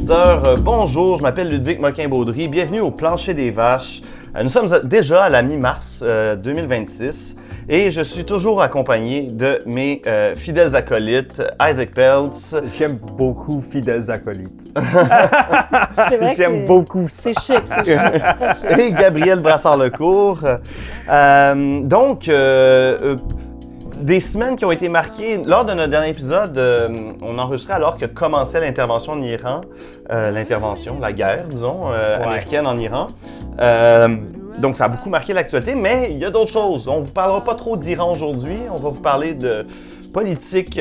auditeurs, bonjour, je m'appelle Ludwig Moquin-Baudry, bienvenue au Plancher des Vaches. Nous sommes déjà à la mi-mars 2026 et je suis toujours accompagné de mes fidèles acolytes, Isaac Peltz. J'aime beaucoup fidèles acolytes. C'est vrai J'aime beaucoup ça. c'est chic, c'est chic. Et Gabriel Brassard-Lecourt. Des semaines qui ont été marquées. Lors de notre dernier épisode, on enregistrait alors que commençait l'intervention en Iran. La guerre, disons, américaine en Iran. Donc, ça a beaucoup marqué l'actualité, mais il y a d'autres choses. On ne vous parlera pas trop d'Iran aujourd'hui. On va vous parler de politique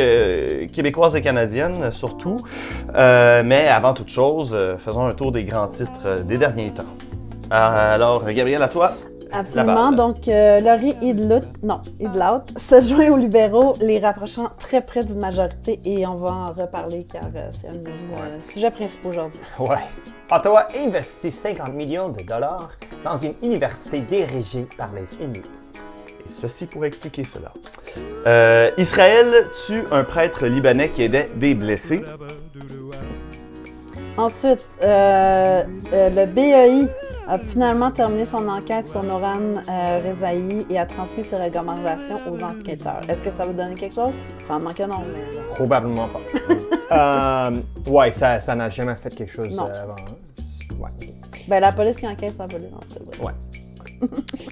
québécoise et canadienne, surtout. Mais avant toute chose, faisons un tour des grands titres des derniers temps. Alors, Gabriel, à toi. Absolument. Donc, Laurie Idlout se joint aux libéraux, les rapprochant très près d'une majorité, et on va en reparler car c'est un de nos sujets principaux aujourd'hui. Ouais. Ottawa investit 50 millions de dollars dans une université dirigée par les Inuits. Et ceci pour expliquer cela. Israël tue un prêtre libanais qui aidait des blessés. Ensuite, le BEI a finalement terminé son enquête sur Noran Rezaï et a transmis ses recommandations aux enquêteurs. Est-ce que ça va donner quelque chose? Probablement que non, mais... Probablement pas. Ouais, ça n'a jamais fait quelque chose avant. Ouais. Ben, la police qui enquête, ça va les lancer. Ouais.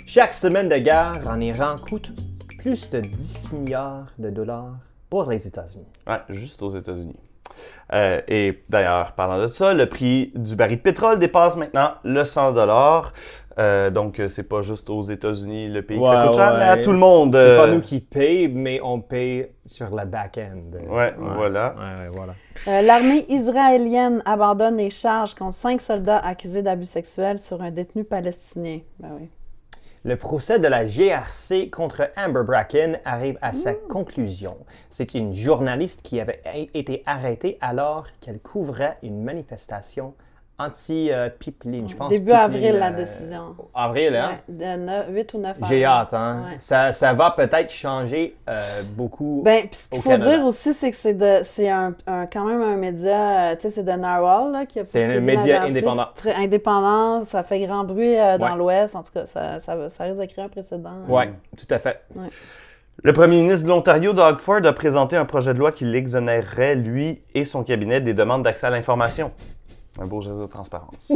Chaque semaine de guerre en Iran coûte plus de 10 milliards de dollars pour les États-Unis. Ouais, juste aux États-Unis. Et d'ailleurs, parlant de ça, le prix du baril de pétrole dépasse maintenant le 100 $. Donc, c'est pas juste aux États-Unis le pays que ça coûte cher, mais à tout le monde. C'est pas nous qui paye, mais on paye sur la back-end. Voilà. Voilà. L'armée israélienne abandonne les charges contre 5 soldats accusés d'abus sexuels sur un détenu palestinien. Ben oui. Le procès de la GRC contre Amber Bracken arrive à sa conclusion. C'est une journaliste qui avait été arrêtée alors qu'elle couvrait une manifestation anti-pipeline, je pense. Début avril, la décision. Avril, hein? Ouais, de 8 ou 9 avril. J'ai hâte, hein? Ouais. Ça va peut-être changer beaucoup. Ben, pis ce qu'il au faut Canada. dire aussi, c'est que c'est quand même un média, tu sais, c'est de Narwhal, là, qui a C'est un poursuivi média l'agence. indépendant. C'est très indépendant, ça fait grand bruit dans l'Ouest, en tout cas, ça risque de créer un précédent. Oui, tout à fait. Ouais. Le premier ministre de l'Ontario, Doug Ford, a présenté un projet de loi qui l'exonérerait, lui et son cabinet, des demandes d'accès à l'information. Un beau geste de transparence.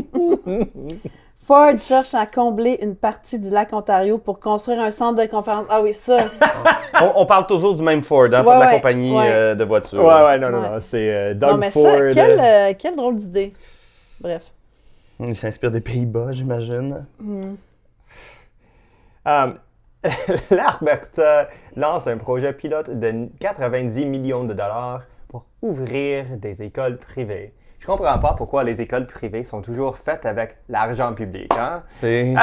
Ford cherche à combler une partie du lac Ontario pour construire un centre de conférence. Ah oui, ça! on parle toujours du même Ford, hein, pas de la compagnie de voitures. Non, c'est Doug Non, mais Ford. ça, quelle drôle d'idée. Bref. Il s'inspire des Pays-Bas, j'imagine. L'Alberta lance un projet pilote de 90 millions de dollars pour ouvrir des écoles privées. Je comprends pas pourquoi les écoles privées sont toujours faites avec l'argent public, hein? C'est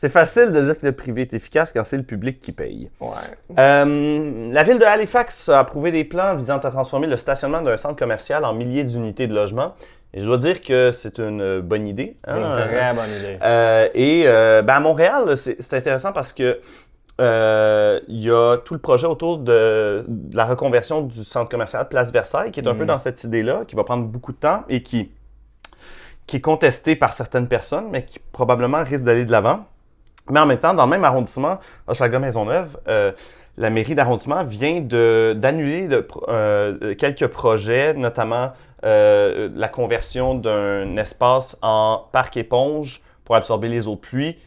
facile de dire que le privé est efficace quand c'est le public qui paye. Ouais. La ville de Halifax a approuvé des plans visant à transformer le stationnement d'un centre commercial en milliers d'unités de logement. Et je dois dire que c'est une bonne idée. Une très bonne idée. À Montréal, c'est intéressant parce que il y a tout le projet autour de la reconversion du centre commercial Place Versailles, qui est un peu dans cette idée-là, qui va prendre beaucoup de temps et qui est contesté par certaines personnes, mais qui probablement risque d'aller de l'avant. Mais en même temps, dans le même arrondissement, Hochelaga-Maisonneuve, la mairie d'arrondissement vient d'annuler quelques projets, notamment la conversion d'un espace en parc éponge pour absorber les eaux de pluie,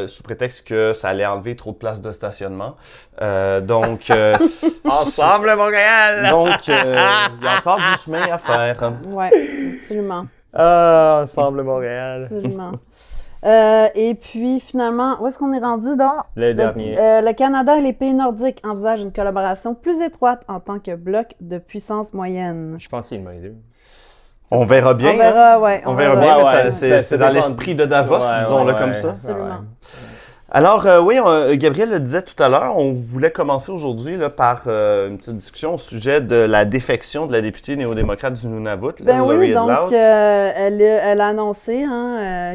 sous prétexte que ça allait enlever trop de place de stationnement. Ensemble, Montréal! Donc, il y a encore du chemin à faire. Oui, absolument. Ensemble, Montréal! Absolument. Et puis, finalement, où est-ce qu'on est rendu? Le dernier. Le Canada et les pays nordiques envisagent une collaboration plus étroite en tant que bloc de puissance moyenne. Je pense que c'est une bonne idée. On verra bien. On verra, oui. On verra bien, mais ça c'est dans dépend l'esprit de Davos, disons-le comme ça. Absolument. Alors, Gabriel le disait tout à l'heure, on voulait commencer aujourd'hui là, par une petite discussion au sujet de la défection de la députée néo-démocrate du Nunavut, Oui, Laurie donc Idlout. elle a annoncé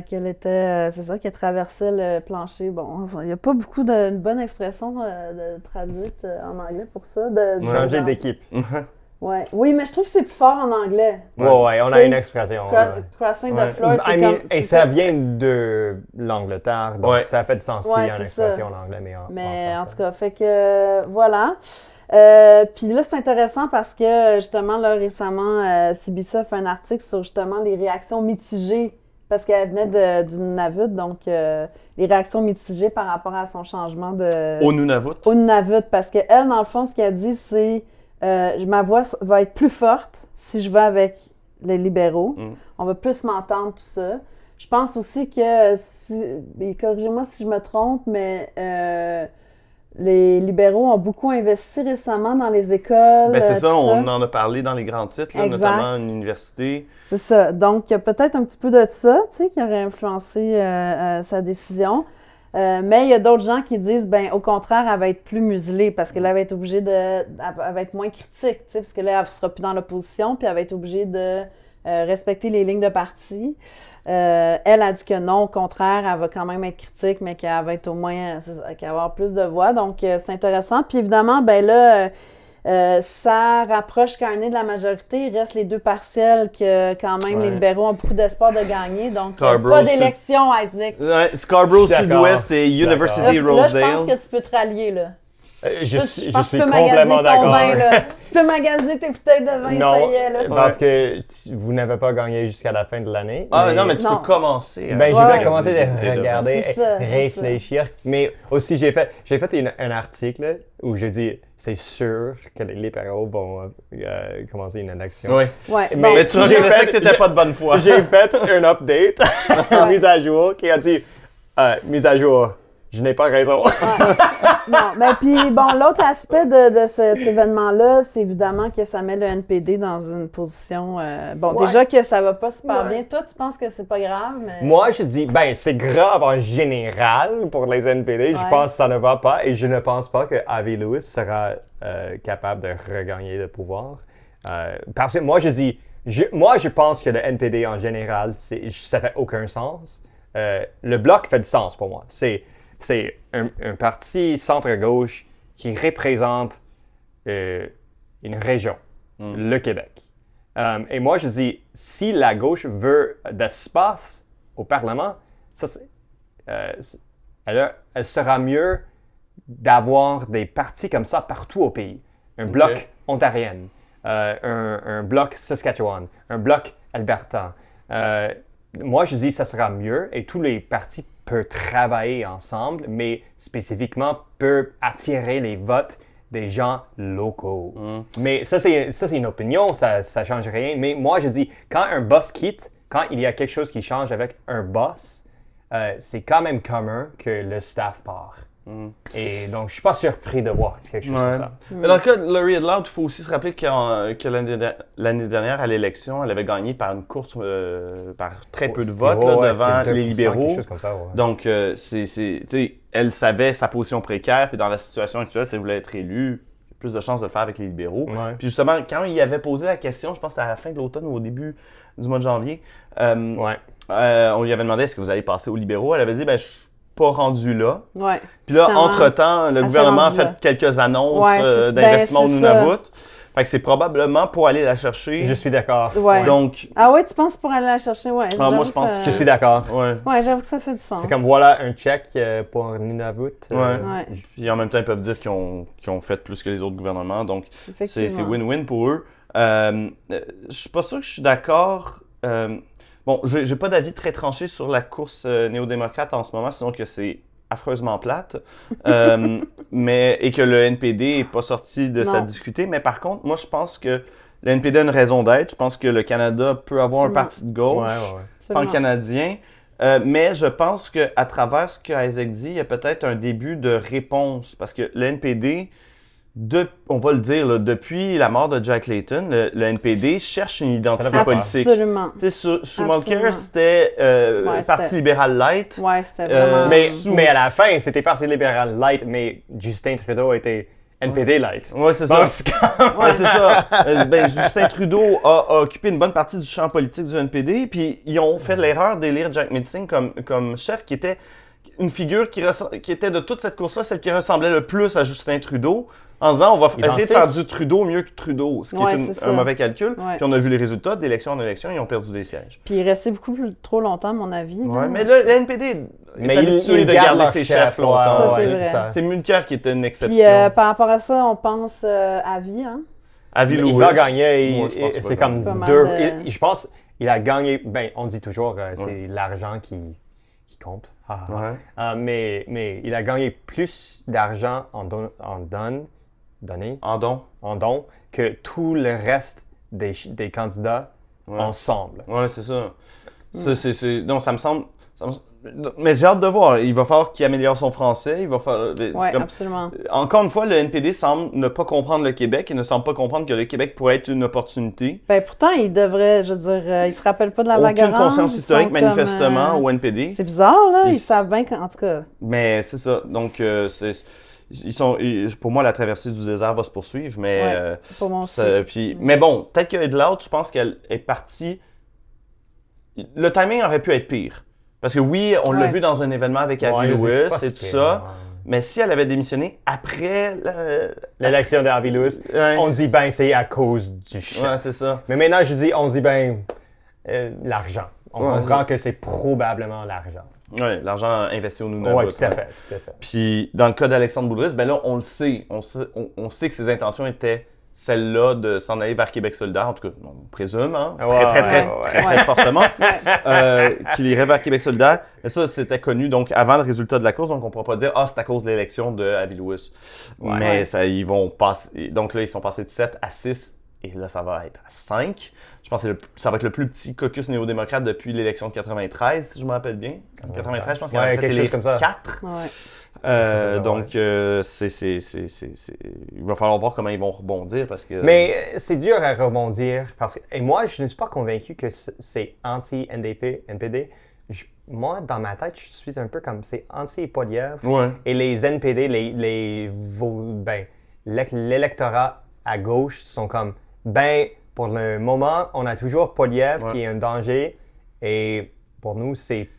qu'elle était, c'est ça, qu'elle traversait le plancher. Bon, il n'y a pas beaucoup de bonne expression de traduite en anglais pour ça. Changer d'équipe. Ouais. Oui, mais je trouve que c'est plus fort en anglais. Ouais, on a T'sais, une expression. Crossing Ouais. the floor, c'est comme... Et ça vient de l'Angleterre, donc Ouais. ça fait du sens qu'il y Ouais, a une c'est expression ça. en anglais, mais Mais en français. tout cas, fait que voilà. Puis là, c'est intéressant parce que justement, là, récemment, Sibissa fait un article sur justement les réactions mitigées parce qu'elle venait du Nunavut, donc les réactions mitigées par rapport à son changement de... Au Nunavut. Au Nunavut, parce qu'elle, dans le fond, ce qu'elle dit, c'est ma voix va être plus forte si je vais avec les libéraux. Mm. On va plus m'entendre, tout ça. Je pense aussi que, et corrigez-moi si je me trompe, mais les libéraux ont beaucoup investi récemment dans les écoles. Ben c'est ça, tout on en a parlé dans les grands titres, là, Exact. notamment une université. C'est ça. Donc, il y a peut-être un petit peu de ça, tu sais, qui aurait influencé sa décision. Mais il y a d'autres gens qui disent, ben au contraire, elle va être plus muselée parce qu'elle va être obligée elle va être moins critique, tu sais, parce que là, elle ne sera plus dans l'opposition, puis elle va être obligée de respecter les lignes de parti. Elle a dit que non, au contraire, elle va quand même être critique, mais qu'elle va être au moins, qu'elle va avoir plus de voix. Donc, c'est intéressant. Puis évidemment, ben là, ça rapproche Carney de la majorité. Il reste les 2 partiels que, quand même, les libéraux ont beaucoup d'espoir de gagner. Donc, pas d'élection, Isaac. Ouais, Scarborough Je suis Sud-Ouest et d'accord. University Là, je Rosedale. pense que tu peux te rallier, là. Je Je pense que suis tu peux magasiner complètement ton d'accord. vin, là. Tu peux magasiner tes bouteilles de vin, Non, ça y est, là. parce que vous n'avez pas gagné jusqu'à la fin de l'année. Ah non, mais tu Non. peux commencer. Ben, je Ouais. vais commencer Des à bouteilles de regarder, C'est ça, c'est réfléchir. Mais aussi, j'ai fait un article où j'ai dit c'est sûr que les libéraux vont commencer une élection. Oui. Ouais, Mais- bon. Mais tu J'ai reconnaissais fait- que t'étais pas de bonne foi. J'ai fait un update, une mise à jour, qui a dit mise à jour, je n'ai pas raison. Non, mais puis bon, l'autre aspect de cet événement-là, c'est évidemment que ça met le NPD dans une position... Ouais. déjà que ça va pas super Ouais. bien. Toi, tu penses que c'est pas grave, mais... Moi, je dis, ben, c'est grave en général pour les NPD. Je Ouais. pense que ça ne va pas et je ne pense pas que Avi Lewis sera capable de regagner le pouvoir. Parce que moi, je pense que le NPD en général, ça fait aucun sens. Le Bloc fait du sens pour moi. C'est un parti centre-gauche qui représente une région, le Québec. Et moi, je dis, si la gauche veut d'espace au Parlement, elle sera mieux d'avoir des partis comme ça partout au pays. Un bloc ontarien, un bloc Saskatchewan, un bloc Alberta. Moi, je dis ça sera mieux et tous les partis peuvent travailler ensemble, mais spécifiquement peuvent attirer les votes des gens locaux. Mais ça, c'est une opinion, ça ne change rien. Mais moi, je dis, quand un boss quitte, quand il y a quelque chose qui change avec un boss, c'est quand même commun que le staff part. Et donc, je ne suis pas surpris de voir quelque chose comme ça. Mais dans le cas de Laurie Edloud, il faut aussi se rappeler que l'année dernière, à l'élection, elle avait gagné par une course, par très peu de votes là, devant les libéraux. Quelque chose comme ça, ouais. Donc, tu sais, elle savait sa position précaire, puis dans la situation actuelle, si elle voulait être élue, il y a plus de chances de le faire avec les libéraux. Ouais. Puis justement, quand il avait posé la question, je pense que c'était à la fin de l'automne ou au début du mois de janvier, on lui avait demandé est-ce que vous allez passer aux libéraux. Elle avait dit, ben, je suis pas rendu là. Ouais. Puis là, Finalement, entre-temps, le elle gouvernement a s'est fait rendue quelques annonces Ouais, d'investissement au c'est Nunavut. Fait que c'est probablement pour aller la chercher. Je suis d'accord. Ouais. Donc, Ah ouais, tu penses pour aller la chercher? Ouais. moi, j'avoue je pense ça- Je suis d'accord. ouais. Ouais, j'avoue que ça fait du sens. C'est comme voilà un check pour Nunavut. Ouais. Puis en même temps, ils peuvent dire qu'ils ont fait plus que les autres gouvernements. Donc, c'est Effectivement. win-win pour eux. Je suis pas sûr que je suis d'accord. Bon, j'ai pas d'avis très tranché sur la course néo-démocrate en ce moment, sinon que c'est affreusement plate. Et que le NPD n'est pas sorti de sa Non. difficulté. Mais par contre, moi, je pense que le NPD a une raison d'être. Je pense que le Canada peut avoir un Absolument. parti de gauche, Absolument. pan-canadien. Mais je pense qu'à travers ce que Isaac dit, il y a peut-être un début de réponse. Parce que le NPD, on va le dire, là, depuis la mort de Jack Layton, le NPD cherche une identité va pas. politique. Absolument. Tu sais, sous Absolument. Mulcair, c'était Parti c'était- libéral light. Ouais, c'était vraiment... Mais à la fin, c'était Parti libéral light, mais Justin Trudeau était NPD light. Ouais, c'est Donc, ça. Ouais, c'est ça. Justin Trudeau a occupé une bonne partie du champ politique du NPD, puis ils ont fait l'erreur d'élire Jack Mitzing comme chef, qui était une figure qui était de toute cette course-là, celle qui ressemblait le plus à Justin Trudeau. en disant on va essayer de Identique. faire du Trudeau mieux que Trudeau, ce qui Ouais, est c'est un ça. mauvais calcul. Ouais. Puis on a vu les résultats d'élection en élection, ils ont perdu des sièges. Puis il restait beaucoup trop longtemps, à mon avis. Ouais, là. mais le NPD est Mais habitué ils de gardent garder leur ses chef, chefs longtemps. Ça, ouais. c'est vrai. ça. C'est Mulcair qui était une exception. Puis par rapport à ça, on pense à vie, hein? Avi Il Lewis, va gagner. moi, je pense C'est pas comme Pas mal deux. de- Je pense il a gagné. Ben, on dit toujours c'est l'argent qui compte. Ah, ah. Ouais. Mais il a gagné plus d'argent en don que tout le reste des candidats Ouais. ensemble. Ouais, c'est ça. Non, ça me semble. Mais j'ai hâte de voir. Il va falloir qu'il améliore son français. Il va falloir. c'est Oui, comme- absolument. Encore une fois, le NPD semble ne pas comprendre le Québec et ne semble pas comprendre que le Québec pourrait être une opportunité. Ben pourtant, il devrait, je veux dire, ils se rappellent pas de la Aucune vague orange, conscience ils historique, sont manifestement, comme, au NPD. C'est bizarre, là. Puis Ils savent bien qu'en tout cas. Mais c'est ça. Donc, pour moi, la traversée du désert va se poursuivre. Mais, Ouais, pour moi aussi. mais bon, peut-être que de l'autre, je pense qu'elle est partie. Le timing aurait pu être pire. Parce que oui, on l'a Ouais. vu dans un événement avec Ouais, Avi c'est Lewis pas et si tout pire, ça. ouais. Mais si elle avait démissionné après. L'élection d'Harvey Lewis, Ouais. on dit ben c'est à cause du chef. Ouais, c'est ça. Mais maintenant, on dit ben l'argent. On Ouais, comprend c'est- que c'est probablement l'argent. Ouais, l'argent investi au Nunavut. Oui, tout à fait. Puis dans le cas d'Alexandre Boulris, ben là, on le sait. On sait que ses intentions étaient celles-là de s'en aller vers Québec solidaire. En tout cas, on présume, hein? Ouais, Très fortement. Qu'il irait vers Québec solidaire. Mais ça, c'était connu donc avant le résultat de la course. Donc on ne pourra pas dire « Ah, c'est à cause de l'élection de Avi Lewis. Mais ça, ils vont passer... Donc là, ils sont passés de 7 à 6. Et là, ça va être à 5. Je pense que ça va être le plus petit caucus néo-démocrate depuis l'élection de 93, si je me rappelle bien. En 93, je pense qu'il y Ouais, avait quelque chose comme ça. 4. Ouais. Donc, il va falloir voir comment ils vont rebondir parce que... Mais c'est dur à rebondir parce que. Et moi, je ne suis pas convaincu que c'est anti-NDP, NPD. Moi, dans ma tête, je suis un peu comme c'est anti-Poilievre. Ouais. Et les NPD, l'électorat à gauche sont comme, ben, pour le moment, on a toujours Poilievre qui est un danger. Et pour nous, c'est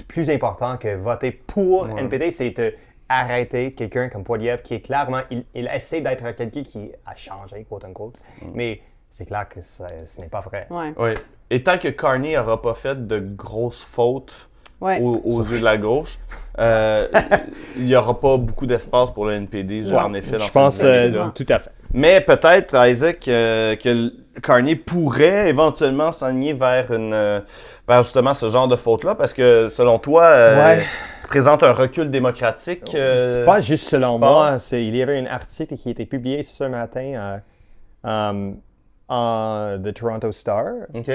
plus important que voter pour NPD, c'est de arrêter quelqu'un comme Poilievre qui est clairement, il essaie d'être quelqu'un qui a changé, quote unquote. Mais c'est clair que ce n'est pas vrai. Ouais. Ouais. Et tant que Carney n'aura pas fait de grosses fautes Ouais. aux yeux de la gauche, il n'y aura pas beaucoup d'espace pour le NPD, en effet, dans Je pense cette dynamique-là. tout à fait. Mais peut-être, Isaac, que Carney pourrait éventuellement s'aligner vers justement ce genre de faute-là, parce que selon toi, présente un recul démocratique. C'est pas juste selon qui se moi. passe. Il y avait un article qui a été publié ce matin en The Toronto Star. OK.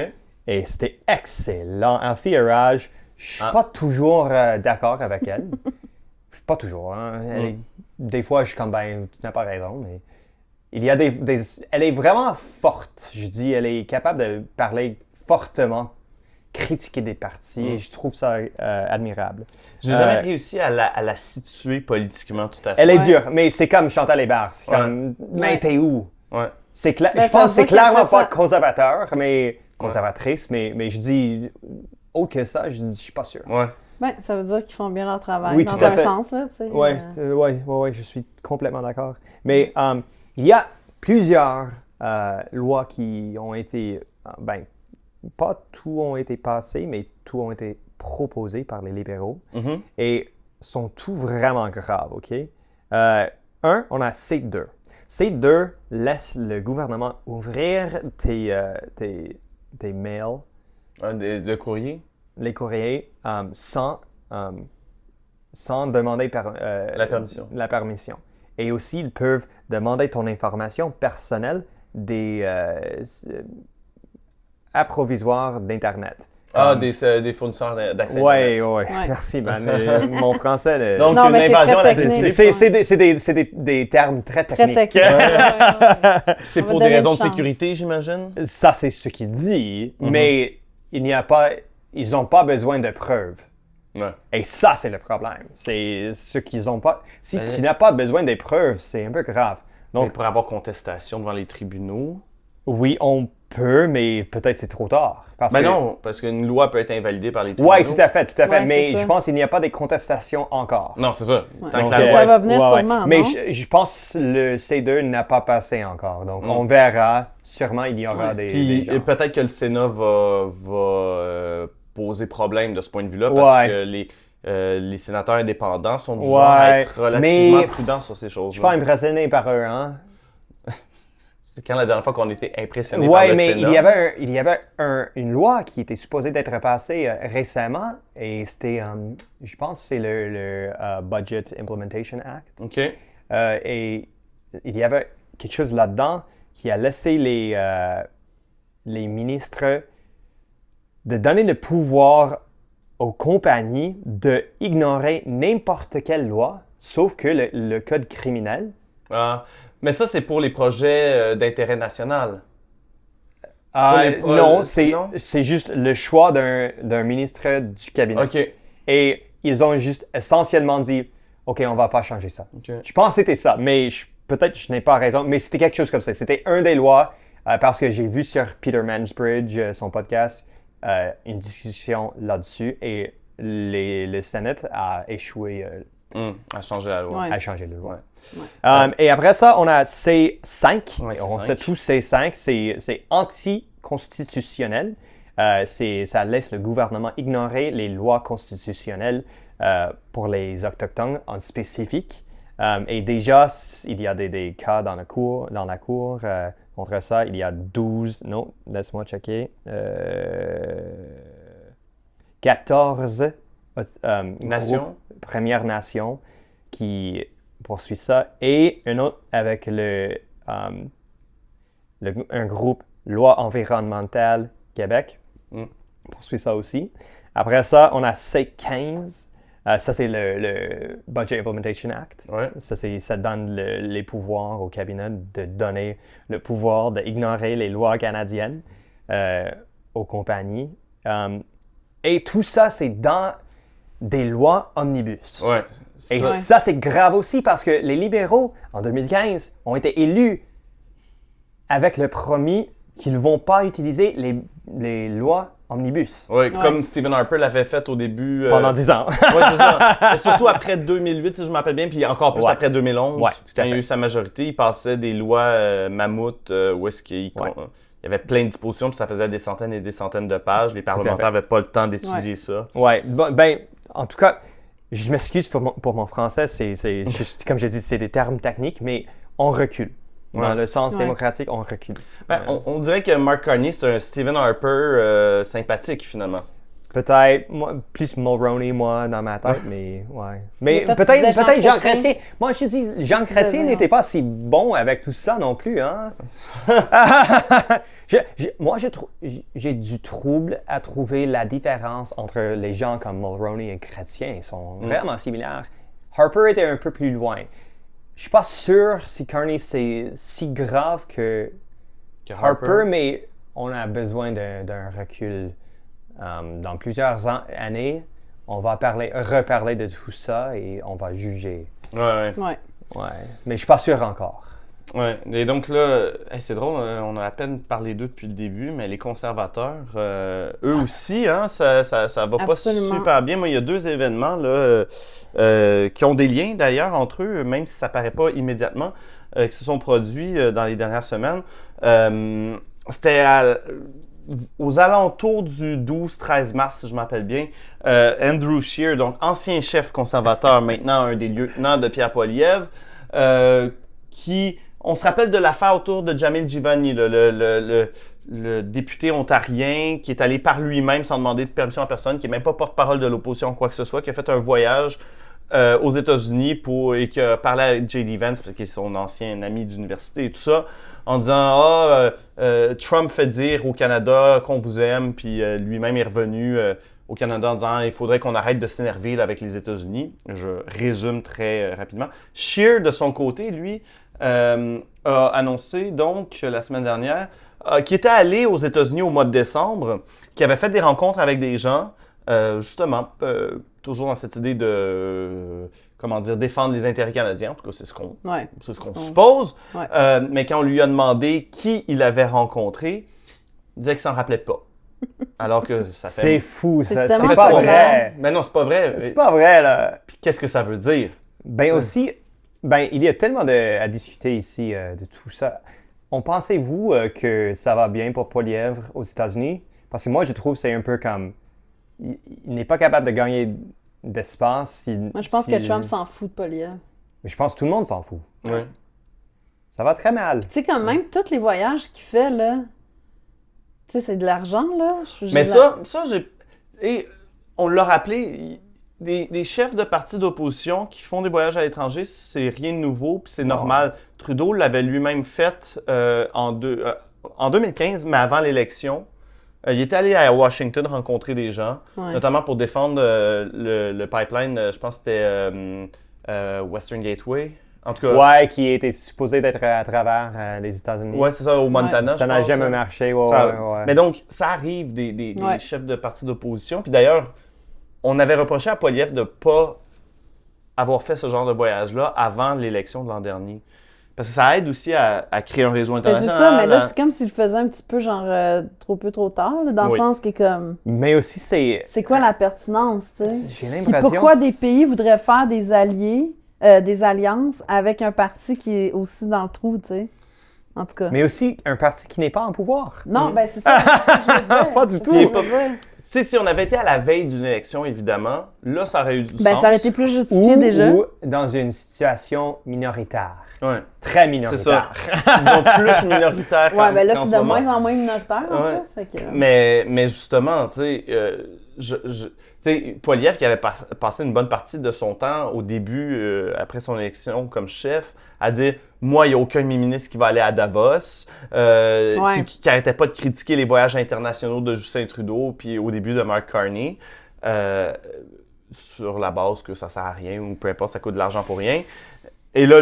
Et c'était excellent. Althea Raj, je suis pas toujours d'accord avec elle. Pas toujours. Hein. Des fois, je suis comme, ben, tu n'as pas raison, mais il y a elle est vraiment forte. Je dis, elle est capable de parler fortement, critiquer des partis, et je trouve ça admirable. J'ai jamais réussi à la situer politiquement tout à fait. Elle est Ouais. dure, mais c'est comme Chantal Hébert. C'est comme, mais t'es où? Ouais. C'est Ben, je ça pense que veut c'est dire qu'elle clairement fait pas ça. conservateur, mais conservatrice, mais je dis, autre que ça, je suis pas sûr. Ouais. Ben, ça veut dire qu'ils font bien leur travail, Oui, dans tout à un fait. sens, là, tu sais. Ouais, je suis complètement d'accord. Mais il y a plusieurs lois qui ont été, pas tout ont été passés, mais tout ont été proposés par les libéraux Mhm. et sont tout vraiment graves, OK? On a C2. C2 laisse le gouvernement ouvrir tes mails, Le courrier? les courriers, sans demander La permission. Et aussi, ils peuvent demander ton information personnelle des approvisoires d'Internet. Des fournisseurs d'accès. Oui, Ouais. merci, man. Mon français... Donc, Non, une mais c'est invasion à très la technique. technique. c'est des termes très Très techniques. technique. Ouais. C'est On va pour des donner raisons une de chance. sécurité, j'imagine? Ça, c'est ce qu'il dit, mais ils n'ont pas besoin de preuves. Ouais. Et ça, c'est le problème. C'est ce qu'ils n'ont pas... Si tu n'as pas besoin des preuves, c'est un peu grave. Donc, Donc, pour avoir contestation devant les tribunaux. oui, on peut, mais peut-être c'est trop tard. Non, parce qu'une loi peut être invalidée par les tribunaux. Oui, tout à fait. Ouais, mais c'est ça. je pense qu'il n'y a pas de contestation encore. Non, c'est ça. Ouais. Tant que Donc, la Ça loi... va venir sûrement, Mais non? je pense que le C2 n'a pas passé encore. Donc, on verra. Sûrement, il y aura des Puis gens. peut-être que le Sénat va poser problème de ce point de vue-là, parce que les sénateurs indépendants sont du genre à être relativement prudents sur ces Je choses-là. suis pas impressionné par eux, hein? C'est quand la dernière fois qu'on était impressionné par le mais Sénat. il y avait une loi qui était supposée d'être passée récemment et c'était, je pense que c'est le Budget Implementation Act. OK. Et il y avait quelque chose là-dedans qui a laissé les ministres de donner le pouvoir aux compagnies d'ignorer n'importe quelle loi, sauf que le code criminel. Mais ça, c'est pour les projets d'intérêt national. Non, c'est juste le choix d'un ministre du cabinet. OK. Et ils ont juste essentiellement dit, OK, on va pas changer ça. OK. Je pense que c'était ça, mais peut-être je n'ai pas raison, mais c'était quelque chose comme ça. C'était un des lois, parce que j'ai vu sur Peter Mansbridge, son podcast, une discussion là-dessus, et le Sénat a échoué À changer la loi. Ouais. à changer la loi. Ouais. Et après ça, on a C5. Ouais, On C5. sait tous C5, c'est anticonstitutionnel. Ça laisse le gouvernement ignorer les lois constitutionnelles pour les Autochtones en spécifique. Et déjà, il y a des cas dans la cour contre ça. Il y a 12, non, laisse-moi checker, 14 Nations. Premières Nations qui poursuit ça, et un autre avec un groupe Loi environnementale Québec poursuit ça aussi. Après ça, on a C15. Ça, c'est le Budget Implementation Act. Ouais. Ça donne les pouvoirs au cabinet de donner le pouvoir d'ignorer les lois canadiennes aux compagnies. Et tout ça, c'est dans des lois omnibus. Ouais. Et Ça- ça, c'est grave aussi parce que les libéraux, en 2015, ont été élus avec le promis qu'ils ne vont pas utiliser les lois omnibus Ouais, comme Stephen Harper l'avait fait au début. pendant 10 ans. Ouais, c'est ça. Et surtout après 2008, si je me rappelle bien, puis encore plus Ouais. après 2011, Ouais, tout à quand il y a fait. eu sa majorité, il passait des lois mammouths où est-ce qu'il Ouais. il y avait plein de dispositions, puis ça faisait des centaines et des centaines de pages. Les parlementaires n'avaient pas le temps d'étudier ça. Ouais, en tout cas, je m'excuse pour mon français, c'est juste, comme je dis, c'est des termes techniques, mais on recule. Dans Ouais. le sens Ouais. démocratique, on recule. On dirait que Mark Carney, c'est un Stephen Harper sympathique, finalement. Peut-être, plus Mulroney, moi, dans ma tête, mais ouais. Mais toi, tu peut-être disais Jean Jean Chrétien. Chrétien. Moi, je dis, Jean Tu Chrétien disais, n'était ouais. pas si bon avec tout ça non plus, hein? Moi, j'ai du trouble à trouver la différence entre les gens comme Mulroney et Chrétien. Ils sont vraiment similaires. Harper était un peu plus loin. Je suis pas sûr si Carney c'est si grave que Harper, mais on a besoin d'un recul. Dans plusieurs années, on va reparler de tout ça et on va juger. Ouais. Ouais. Ouais, mais je suis pas sûr encore. Ouais. Et donc là, c'est drôle, on a à peine parlé d'eux depuis le début, mais les conservateurs, eux aussi, hein, ça va pas Absolument. super bien. Moi, il y a deux événements là, qui ont des liens d'ailleurs entre eux, même si ça paraît pas immédiatement, qui se sont produits dans les dernières semaines. C'était aux alentours du 12-13 mars, si je m'appelle bien, Andrew Scheer, donc ancien chef conservateur, maintenant un des lieutenants de Pierre Poilievre, qui... On se rappelle de l'affaire autour de Jamil Jivani, le député ontarien qui est allé par lui-même sans demander de permission à personne, qui n'est même pas porte-parole de l'opposition ou quoi que ce soit, qui a fait un voyage aux États-Unis et qui a parlé avec J.D. Vance, parce qu'il est son ancien ami d'université et tout ça, en disant Trump fait dire au Canada qu'on vous aime, puis lui-même est revenu au Canada en disant il faudrait qu'on arrête de s'énerver là, avec les États-Unis. Je résume très rapidement. Scheer, de son côté, lui, a annoncé donc la semaine dernière qu'il était allé aux États-Unis au mois de décembre, qu'il avait fait des rencontres avec des gens, justement, toujours dans cette idée de, défendre les intérêts canadiens. En tout cas, c'est ce qu'on Ouais. suppose. Ouais. Mais quand on lui a demandé qui il avait rencontré, disait qu'il s'en rappelait pas. Alors que ça fait... C'est fou, C'est ça. tellement C'est pas pas vrai. Mais non, c'est pas vrai. C'est pas vrai, là. Puis qu'est-ce que ça veut dire? Ben aussi, il y a tellement à discuter ici de tout ça. Pensez-vous que ça va bien pour Poilievre aux États-Unis? Parce que moi, je trouve que c'est un peu comme... Il n'est pas capable de gagner d'espace. Moi, je pense que Trump s'en fout de Poilievre. Mais je pense que tout le monde s'en fout. Ouais. Ça va très mal. Tu sais, quand même, tous les voyages qu'il fait, là, tu sais, c'est de l'argent, là. Mais ça j'ai... Et on l'a rappelé, des chefs de partis d'opposition qui font des voyages à l'étranger, c'est rien de nouveau, puis c'est normal. Trudeau l'avait lui-même fait en 2015, mais avant l'élection. Il était allé à Washington rencontrer des gens, notamment pour défendre le pipeline, je pense que c'était Western Gateway. En tout cas, Ouais, qui était supposé d'être à travers les États-Unis. ouais, c'est ça, au Montana, Ça je n'a pense, jamais marché. Ouais, Ça- ouais. Mais donc, ça arrive des Ouais. chefs de partis d'opposition. Puis d'ailleurs, on avait reproché à Poilievre de ne pas avoir fait ce genre de voyage-là avant l'élection de l'an dernier. Parce que ça aide aussi à créer un réseau Ben, c'est international. ça, mais là, c'est comme s'il le faisait un petit peu, genre, trop peu, trop tard, là, dans le Oui. sens qui est comme... Mais aussi, c'est... C'est quoi la pertinence, tu sais? J'ai Puis l'impression... pourquoi des pays voudraient faire des des alliances avec un parti qui est aussi dans le trou, tu sais? En tout cas. Mais aussi, un parti qui n'est pas en pouvoir. Non, ben c'est ça, c'est ça que je veux dire. Pas du C'est tout. ça que Il est je pas- veux dire. Tu sais, si on avait été à la veille d'une élection, évidemment, là, ça aurait eu du Ben sens. ça aurait été plus justifié déjà. Ou dans une situation minoritaire. Ouais, Très c'est minoritaire. ça. Ils sont plus minoritaires Ouais, ben là, qu'en c'est ce de moment. moins en moins minoritaire, en Ouais. plus. Fait que... Mais justement, tu sais, tu sais, Poilievre qui avait passé une bonne partie de son temps au début, après son élection comme chef, à dire moi, il n'y a aucun ministre qui va aller à Davos, Ouais. qui arrêtait pas de critiquer les voyages internationaux de Justin Trudeau, puis au début de Mark Carney, sur la base que ça sert à rien ou peu importe, ça coûte de l'argent pour rien. Et là,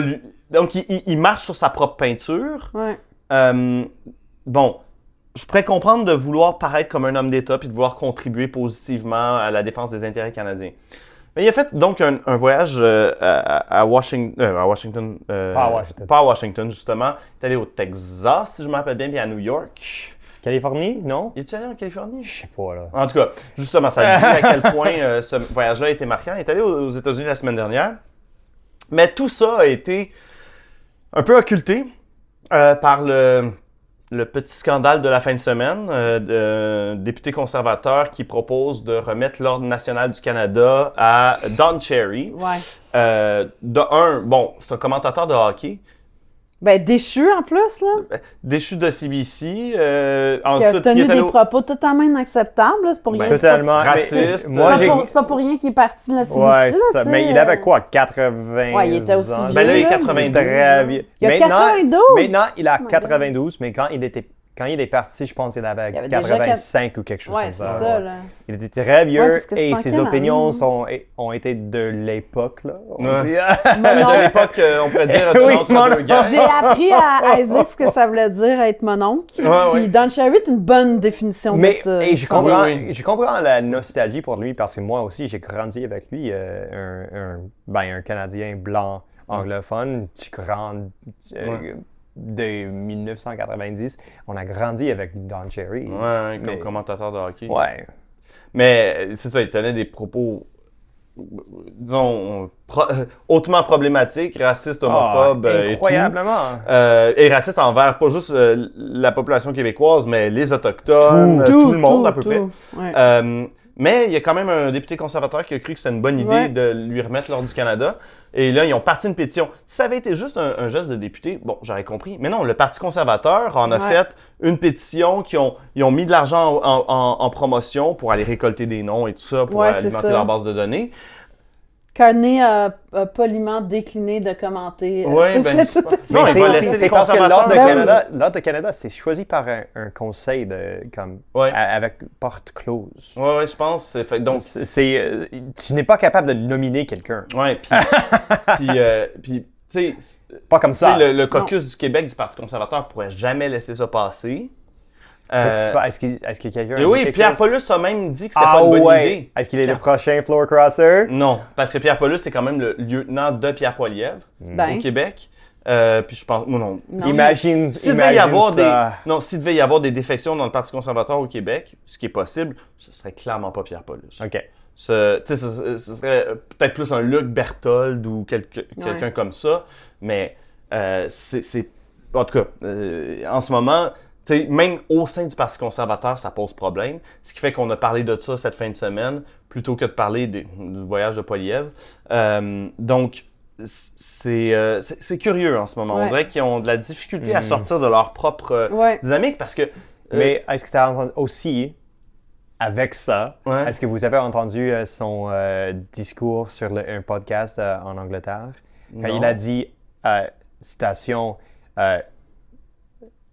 donc, il marche sur sa propre peinture. Ouais. Bon, je pourrais comprendre de vouloir paraître comme un homme d'État puis de vouloir contribuer positivement à la défense des intérêts canadiens. Mais il a fait donc un voyage à Washington. Pas à Washington. Pas à Washington, justement. Il est allé au Texas, si je me rappelle bien, puis à New York. Californie, non? Il est allé en Californie? Je sais pas, là. En tout cas, justement, ça dit à quel point ce voyage-là a été marquant. Il est allé aux États-Unis la semaine dernière. Mais tout ça a été un peu occulté par le petit scandale de la fin de semaine d'un député conservateur qui propose de remettre l'Ordre national du Canada à Don Cherry. Ouais. Bon, c'est un commentateur de hockey, Ben déchu en plus, là. déchu de CBC. Qui a Ensuite, tenu est allé des propos totalement inacceptables, là. C'est pour rien. Ben, Totalement. raciste. Mais moi, j'ai... C'est pas pour rien qu'il est parti de la CBC, Ouais, là, c'est ça. tu sais. Mais il avait quoi? 80 Ouais, il était aussi ans? vieux, Ben là, il est là. 92. Très vieux. Il y a 92! Maintenant, il a Oh my God. 92, mais quand il est parti, je pense qu'il avait Il avait déjà 85 ou quelque chose Ouais, comme c'est ça. ça, Ouais. là. Il était très vieux Ouais, parce que c'est et en ses quelle opinions année? ont été de l'époque, là. On Ouais. dit. De l'époque, on pourrait dire, Oui, entre mon deux guerres. J'ai appris à Isaac ce que ça voulait dire être mon oncle. Ouais, ouais. Puis Don Cherry est une bonne définition Mais de ça. et je Ça. comprends, Oui, oui. je comprends la nostalgie pour lui parce que moi aussi, j'ai grandi avec lui, un Canadien blanc anglophone, de 1990. On a grandi avec Don Cherry. Ouais, comme Mais- commentateur de hockey. Ouais. Mais c'est ça, il tenait des propos, disons, hautement problématiques, racistes, homophobes et tout. Incroyablement. Et racistes envers pas juste la population québécoise, mais les Autochtones, tout le monde à peu près. Ouais. Mais il y a quand même un député conservateur qui a cru que c'était une bonne idée Ouais. de lui remettre l'Ordre du Canada. Et là, ils ont parti une pétition. Si ça avait été juste un geste de député, bon, j'aurais compris. Mais non, le Parti conservateur en a Ouais. fait une pétition ils ont mis de l'argent en promotion pour aller récolter des noms et tout ça, pour Ouais, c'est alimenter ça. leur base de données. Carney a poliment décliné de commenter Ouais, tout ben, ça. Non, Mais il va laisser c'est les parce que conservateurs. l'Ordre de Canada, c'est choisi par un conseil Ouais. avec porte close. Ouais, je pense. Donc, Tu n'es pas capable de nominer quelqu'un. ouais, puis tu sais, Pas comme tu sais, ça. le caucus du Québec du Parti conservateur pourrait jamais laisser ça passer. Est-ce que quelqu'un a Et dit oui, quelque Pierre chose? Paulus a même dit que c'était pas une bonne idée. Est-ce qu'il est le prochain floor crosser? Non, parce que Pierre Paulus, c'est quand même le lieutenant de Pierre Poilievre Ben. au Québec. Puis je pense, non. Non. Imagine S'il devait ça. s'il devait y avoir des défections dans le Parti conservateur au Québec, ce qui est possible, ce serait clairement pas Pierre Paulus. OK. Ce serait peut-être plus un Luc Berthold ou quelqu'un comme ça, mais c'est en tout cas, en ce moment, même au sein du Parti conservateur, ça pose problème. Ce qui fait qu'on a parlé de ça cette fin de semaine, plutôt que de parler du voyage de Poilievre. Donc, c'est curieux en ce moment. Ouais. On dirait qu'ils ont de la difficulté à sortir de leur propre dynamique parce que... Mais est-ce que tu as entendu aussi, avec ça, Ouais. est-ce que vous avez entendu son discours sur un podcast en Angleterre? Quand Non. il a dit, citation,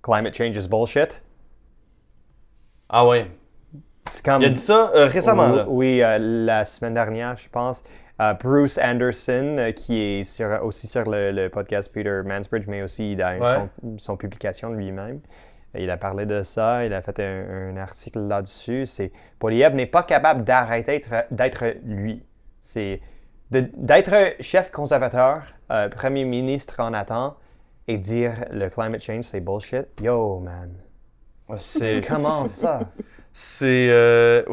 Climate change is bullshit. Ah ouais. C'est comme... Il a dit ça récemment, là. Oui, la semaine dernière, je pense. Bruce Anderson, qui est aussi sur le podcast Peter Mansbridge, mais aussi il a son publication de lui-même. Il a parlé de ça, il a fait un article là-dessus. Poilievre n'est pas capable d'arrêter d'être lui. C'est d'être chef conservateur, premier ministre en attend, et dire le climate change, c'est bullshit. Yo, man. Comment ça? C'est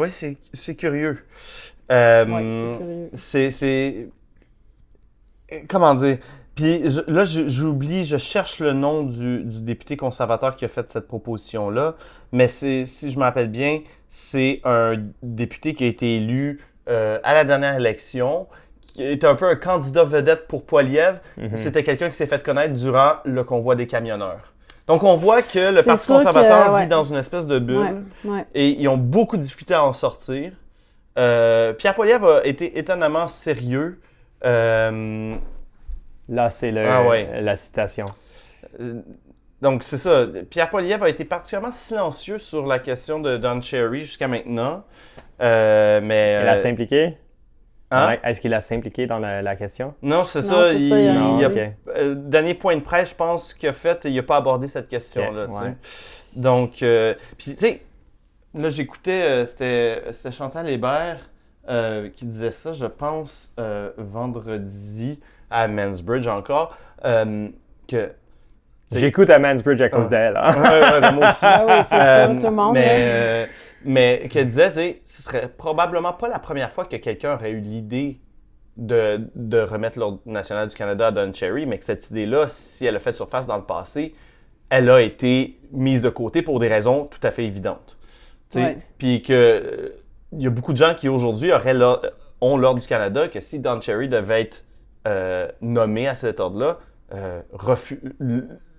curieux. C'est curieux. Comment dire? Puis là, j'oublie, je cherche le nom du député conservateur qui a fait cette proposition-là, mais si je me rappelle bien, c'est un député qui a été élu à la dernière élection, qui était un peu un candidat vedette pour Poilievre. Mm-hmm. C'était quelqu'un qui s'est fait connaître durant le convoi des camionneurs. Donc, on voit que le C'est Parti sûr conservateur que, vit dans une espèce de bulle Ouais. et ils ont beaucoup de difficultés à en sortir. Pierre Poilievre a été étonnamment sérieux. Là, c'est la citation. Donc, c'est ça. Pierre Poilievre a été particulièrement silencieux sur la question de Don Cherry jusqu'à maintenant. Mais, Il a s'impliqué? Hein? Est-ce qu'il a s'impliqué dans la question? Non, c'est Non, ça. c'est ça, il a Non, rien ok. Dernier point de presse, je pense, qu'il a fait, il n'a pas abordé cette question-là. Ok, tu sais. ouais. Donc, puis tu sais, là, j'écoutais, c'était Chantal Hébert qui disait ça, je pense, vendredi à Mansbridge encore, que... J'écoute à Mansbridge à cause d'elle. Hein? Ouais, moi aussi. Ah oui, c'est ça, tout le monde. Mais qu'elle disait, tu sais, ce serait probablement pas la première fois que quelqu'un aurait eu l'idée de remettre l'Ordre national du Canada à Don Cherry, mais que cette idée-là, si elle a fait surface dans le passé, elle a été mise de côté pour des raisons tout à fait évidentes. Tu sais, Ouais. puis que il y a beaucoup de gens qui aujourd'hui ont l'Ordre du Canada, que si Don Cherry devait être nommé à cet ordre-là,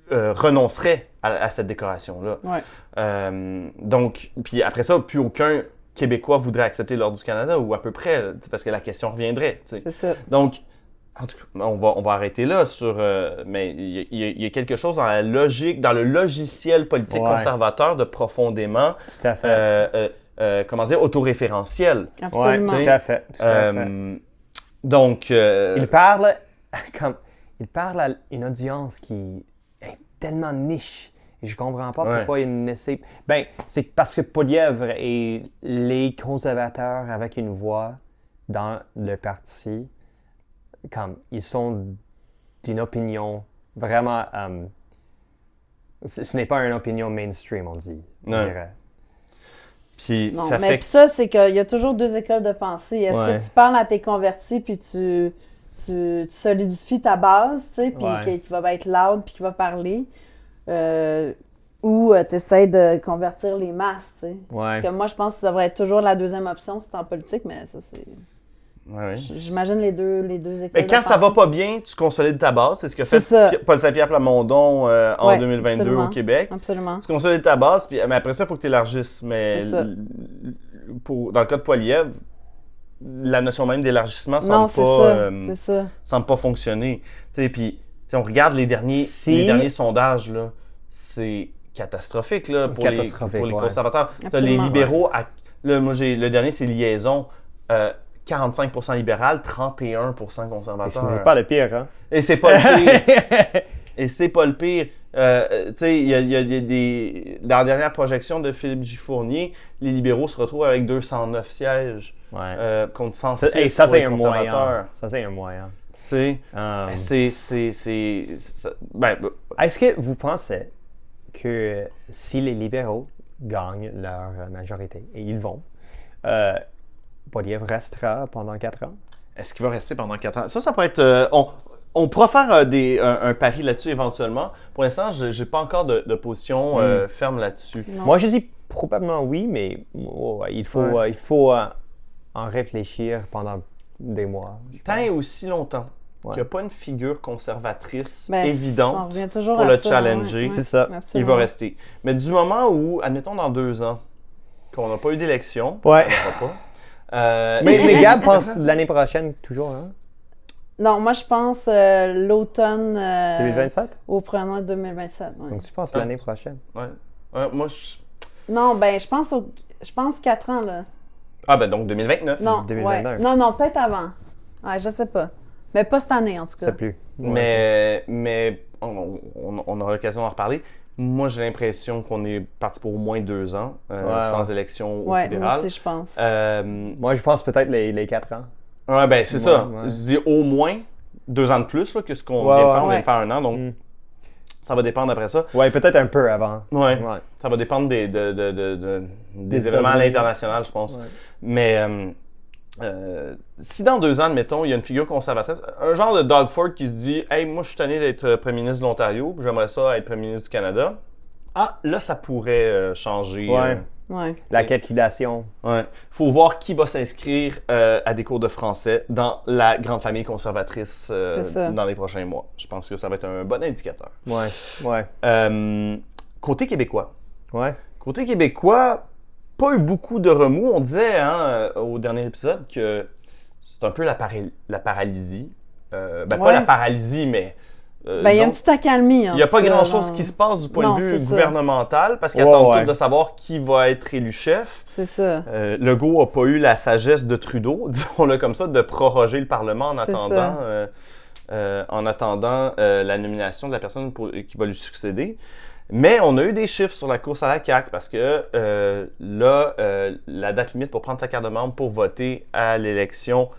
renoncerait à cette décoration-là. Ouais. Donc, puis après ça, plus aucun Québécois voudrait accepter l'Ordre du Canada, ou à peu près, parce que la question reviendrait. T'sais. C'est ça. Donc, en tout cas, on va arrêter là sur... mais il y a quelque chose dans la logique, dans le logiciel politique conservateur de profondément... Tout à fait. comment dire, autoréférentiel. Absolument. Ouais, tout à fait. Tout à fait. Donc... Il parle à une audience qui est tellement niche. Et je comprends pas pourquoi il essaie... Ben, c'est parce que Poilievre et les conservateurs avec une voix dans le parti, comme ils sont d'une opinion vraiment... ce n'est pas une opinion mainstream, on dirait. Puis Non, ça mais fait puis ça, c'est qu'il y a toujours deux écoles de pensée. Est-ce Ouais. que tu parles à tes convertis puis tu solidifies ta base, tu sais, puis qui va être loud puis qui va parler, ou tu essaies de convertir les masses, tu sais. Ouais. Comme moi, je pense que ça devrait être toujours la deuxième option si t'es en politique, mais ça, c'est... Ouais. J'imagine les deux écoles Mais quand de ça va pensée. pas bien, tu consolides ta base. C'est ce que C'est fait ça. Paul Saint-Pierre Plamondon en Ouais, 2022 absolument. au Québec. Absolument. Tu consolides ta base, mais après ça, il faut que tu élargisses. Mais C'est ça. dans le cas de Poilievre, la notion même d'élargissement Non, semble c'est ça. semble pas fonctionner. Puis, on regarde les derniers sondages, là, c'est catastrophique là, pour les conservateurs. Tu as les libéraux, moi, le dernier, c'est Liaison. 45% libéral, 31% conservateur. Et ce n'est pas le pire, hein? Et c'est pas le pire. Et c'est pas le pire. Tu sais, il y a des... Dans la dernière projection de Philippe J. Fournier, les libéraux se retrouvent avec 209 sièges contre 106 Et ça, pour c'est les un conservateurs. moyen. Ça, c'est un moyen. sais. Ben, Est-ce que vous pensez que si les libéraux gagnent leur majorité, et ils vont, Poilievre restera pendant 4 ans? est-ce qu'il va rester pendant 4 ans? Ça pourrait être... on pourra faire un pari là-dessus éventuellement. Pour l'instant, je n'ai pas encore de position ferme là-dessus. Non. Moi, je dis probablement oui, mais il faut en réfléchir pendant des mois. Tant et aussi longtemps Ouais. qu'il n'y a pas une figure conservatrice Ben, on évidente revient toujours pour à le ça, challenger. C'est ça. il absolument. va rester. Mais du moment où, admettons dans 2 ans, qu'on n'a pas eu d'élection, Ouais. ça n'aura pas. Mais Gab pense l'année prochaine toujours, hein? Non, moi, je pense l'automne 2027? au printemps 2027. Ouais. Donc tu penses l'année prochaine? Ouais. Moi, Non, ben, je pense 4 ans, là. Ah, ben donc 2029. Non, 2029. ouais. Non, peut-être avant. Ouais, je sais pas. Mais pas cette année, en tout cas. C'est plus. Mais on aura l'occasion d'en reparler. Moi, j'ai l'impression qu'on est parti pour au moins 2 ans sans élection au Ouais, fédéral. moi aussi, je pense. Moi, je pense peut-être les 4 ans. Ouais, ben c'est ça. Ouais. Je dis au moins 2 ans de plus là, que ce qu'on Ouais, vient de faire. On ouais. vient de faire 1 an, donc ça va dépendre après ça. Ouais, peut-être un peu avant. Ouais. Ouais. Ça va dépendre des événements à États-Unis. l'international, je pense. Ouais. Mais si dans 2 ans, admettons, il y a une figure conservatrice, un genre de Doug Ford qui se dit « Hey, moi, je suis tanné d'être premier ministre de l'Ontario, puis j'aimerais ça être premier ministre du Canada. » Ah, là, ça pourrait changer. Ouais. Ouais. La calculation. Ouais. Faut voir qui va s'inscrire à des cours de français dans la grande famille conservatrice C'est ça. dans les prochains mois. Je pense que ça va être un bon indicateur. Ouais. Ouais. Côté québécois. Ouais. Côté québécois, pas eu beaucoup de remous. On disait au dernier épisode que c'est un peu la paralysie. Pas Ouais. la paralysie, mais... Ben, il y a une petite accalmie. il n'y a pas grand-chose qui se passe du point Non, de vue c'est ça. gouvernemental parce qu'ils Ouais, attendent ouais. tous de savoir qui va être élu chef. C'est ça. Legault n'a pas eu la sagesse de Trudeau, disons-le comme ça, de proroger le Parlement en C'est attendant la nomination de la personne qui va lui succéder. Mais on a eu des chiffres sur la course à la CAQ parce que la date limite pour prendre sa carte de membre pour voter à l'élection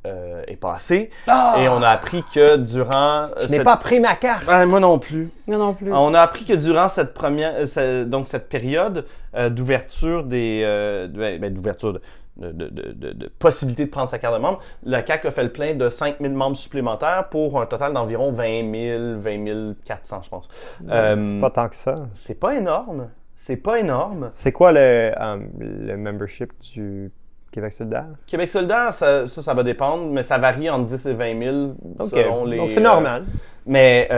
est passée. Et on a appris que durant... Je n'ai pas pris ma carte. Moi non plus. Moi non plus. On a appris que durant cette période d'ouverture d'ouverture de possibilité de prendre sa carte de membre, la CAQ a fait le plein de 5000 membres supplémentaires pour un total d'environ 20 400, je pense. C'est pas tant que ça. C'est pas énorme. C'est pas énorme. C'est quoi le membership du Québec solidaire? Québec solidaire, ça va dépendre, mais ça varie entre 10 et 20 000 selon les... Donc c'est normal. Mais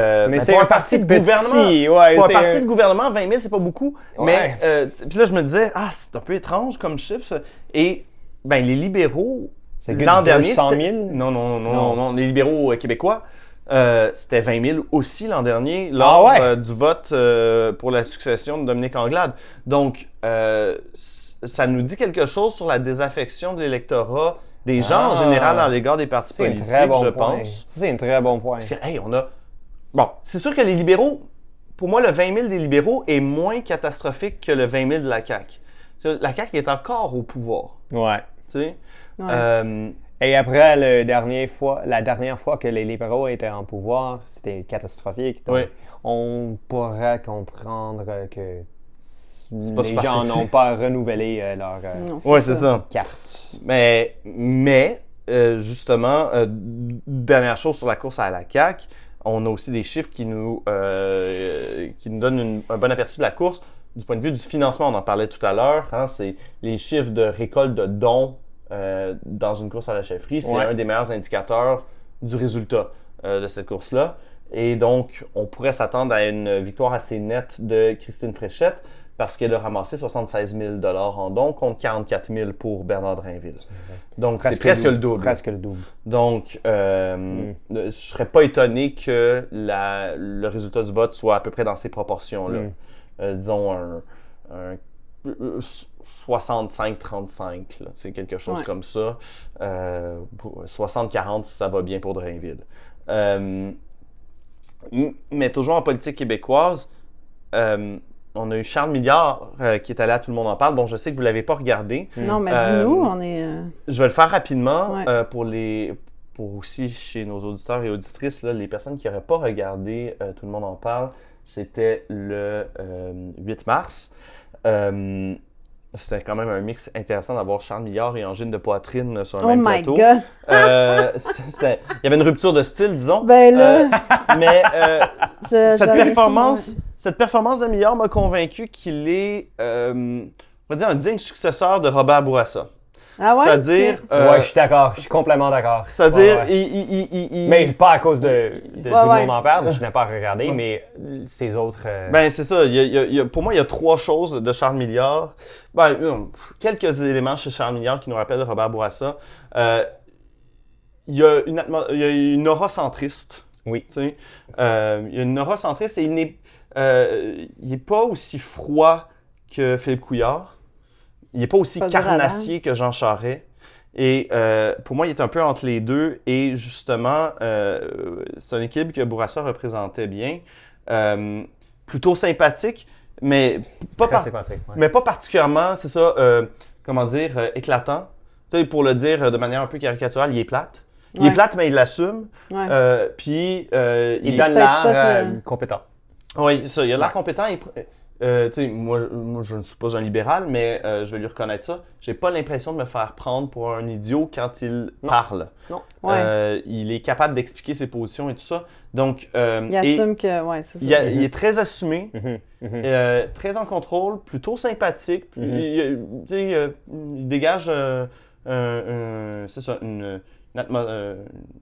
C'est pour un un parti de petit. gouvernement... Ouais, Pour un c'est parti de gouvernement, 20 000, c'est pas beaucoup. Ouais. Mais puis là, je me disais, c'est un peu étrange comme chiffre. Ça. Et ben, les libéraux, C'est que l'an dernier... 200 000? c'était- Non. Les libéraux québécois, c'était 20 000 aussi l'an dernier, lors du vote pour la succession de Dominique Anglade. Donc, ça nous dit quelque chose sur la désaffection de l'électorat des gens en général à l'égard des partis C'est un politiques, très bon je point. pense. C'est un très bon point. Parce que, hey, on a... Bon, c'est sûr que les libéraux, pour moi, le 20 000 des libéraux est moins catastrophique que le 20 000 de la CAQ. La CAQ est encore au pouvoir, Ouais. tu sais. Ouais. Et après, la dernière fois que les libéraux étaient en pouvoir, c'était catastrophique. Donc, Oui. on pourrait comprendre que pas les super gens sexy. n'ont pas renouvelé leur Non, Ouais, c'est ça. carte. Mais justement, dernière chose sur la course à la CAQ, on a aussi des chiffres qui nous donnent un bon aperçu de la course. Du point de vue du financement, on en parlait tout à l'heure, c'est les chiffres de récolte de dons dans une course à la chefferie. C'est un des meilleurs indicateurs du résultat de cette course-là. Et donc, on pourrait s'attendre à une victoire assez nette de Christine Fréchette parce qu'elle a ramassé 76 000 $ en dons contre 44 000 pour Bernard Drainville. Donc, c'est presque le double. Presque le double. Donc, je ne serais pas étonné que le résultat du vote soit à peu près dans ces proportions-là. Disons un 65-35, c'est quelque chose comme ça. 60-40 si ça va bien pour Drainville. Mais toujours en politique québécoise, on a eu Charles Milliard qui est allé à Tout le monde en parle. Bon, je sais que vous ne l'avez pas regardé. Non, mais dis-nous, on est... Je vais le faire rapidement Ouais. pour les pour aussi chez nos auditeurs et auditrices, là, les personnes qui n'auraient pas regardé Tout le monde en parle, c'était le 8 mars. C'était quand même un mix intéressant d'avoir Charles Milliard et Angine de Poitrine sur un même plateau. Oh my God! Il y avait une rupture de style, disons. Ben là, Mais j'aurais cette performance de Milliard m'a convaincu qu'il est, on va dire, un digne successeur de Robert Bourassa. Ah ouais? C'est-à-dire, Ok. Ouais, je suis d'accord. Je suis complètement d'accord. c'est-à-dire, Ouais, ouais. il- Mais pas à cause de tout le ouais. monde en parle, je n'ai pas regardé, mais ces autres... Ben, c'est ça. Pour moi, il y a trois choses de Charles Milliard. Ben, quelques éléments chez Charles Milliard qui nous rappellent Robert Bourassa. Il y a une aura centriste. Oui. Tu sais. Il y a une aura centriste et il n'est pas aussi froid que Philippe Couillard. Il n'est pas aussi Pas dur à carnassier que Jean Charest. Et pour moi, il est un peu entre les deux. Et justement, c'est un équilibre que Bourassa représentait bien. Plutôt sympathique, mais Très sympathique, ouais. mais pas particulièrement, c'est ça, comment dire, éclatant. Tu sais, pour le dire de manière un peu caricaturale, il est plate. Il est plate, mais il l'assume. Ouais. Puis, Il donne peut-être l'air ça que- compétent. oui, ça, il a l'air Ouais. compétent. Tu sais, moi, je ne suis pas un libéral, mais je vais lui reconnaître ça. J'ai pas l'impression de me faire prendre pour un idiot quand il parle. Non. Ouais. Il est capable d'expliquer ses positions et tout ça. Donc, Il assume que. Ouais, c'est ça. il est très assumé, très en contrôle, plutôt sympathique. Tu sais, il dégage c'est ça,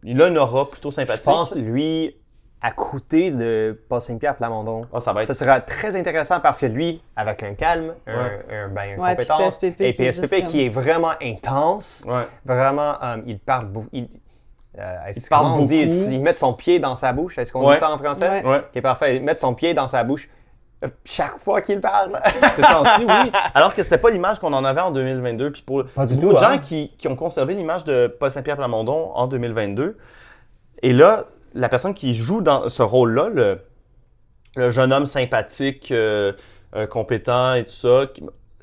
il a une aura plutôt Je sympathique. pense, lui, à côté de Paul Saint-Pierre Plamondon, Ça va être ça sera très intéressant parce que lui, avec un calme, une Ouais, compétence, puis PSPP et qui est PSPP juste qui est vraiment intense, Ouais. vraiment, il parle beaucoup. Est-ce parle comment on dit, beaucoup. il met son pied dans sa bouche. Est-ce qu'on Ouais. dit ça en français? Ouais. Ouais. Ok, parfait. Il met son pied dans sa bouche chaque fois qu'il parle. Ces temps-ci, oui. Alors que c'était pas l'image qu'on en avait en 2022. Puis pour Pas du beaucoup tout, de gens hein. qui ont conservé l'image de Paul Saint-Pierre Plamondon en 2022. Et là, la personne qui joue dans ce rôle-là, le jeune homme sympathique, compétent et tout ça,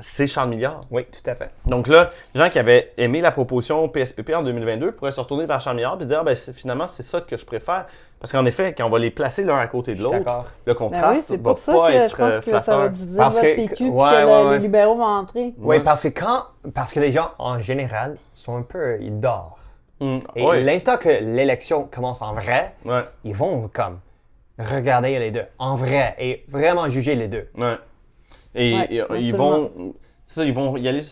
c'est Charles Milliard. Oui, tout à fait. Donc là, les gens qui avaient aimé la proposition PSPP en 2022 pourraient se retourner vers Charles Milliard et dire finalement, c'est ça que je préfère. Parce qu'en effet, quand on va les placer l'un à côté de Je suis l'autre, d'accord. le Ben contraste oui, c'est va pour ça pas que je être pense que ça va flatteur. diviser Parce le que- PQ puis ouais, que ouais. les libéraux vont entrer. Oui, parce que les gens, en général, sont un peu... Ils dorment. Et Ouais. l'instant que l'élection commence en vrai, Ouais. ils vont comme regarder les deux en vrai et vraiment juger les deux. Ouais. Et, Ouais, ils vont y aller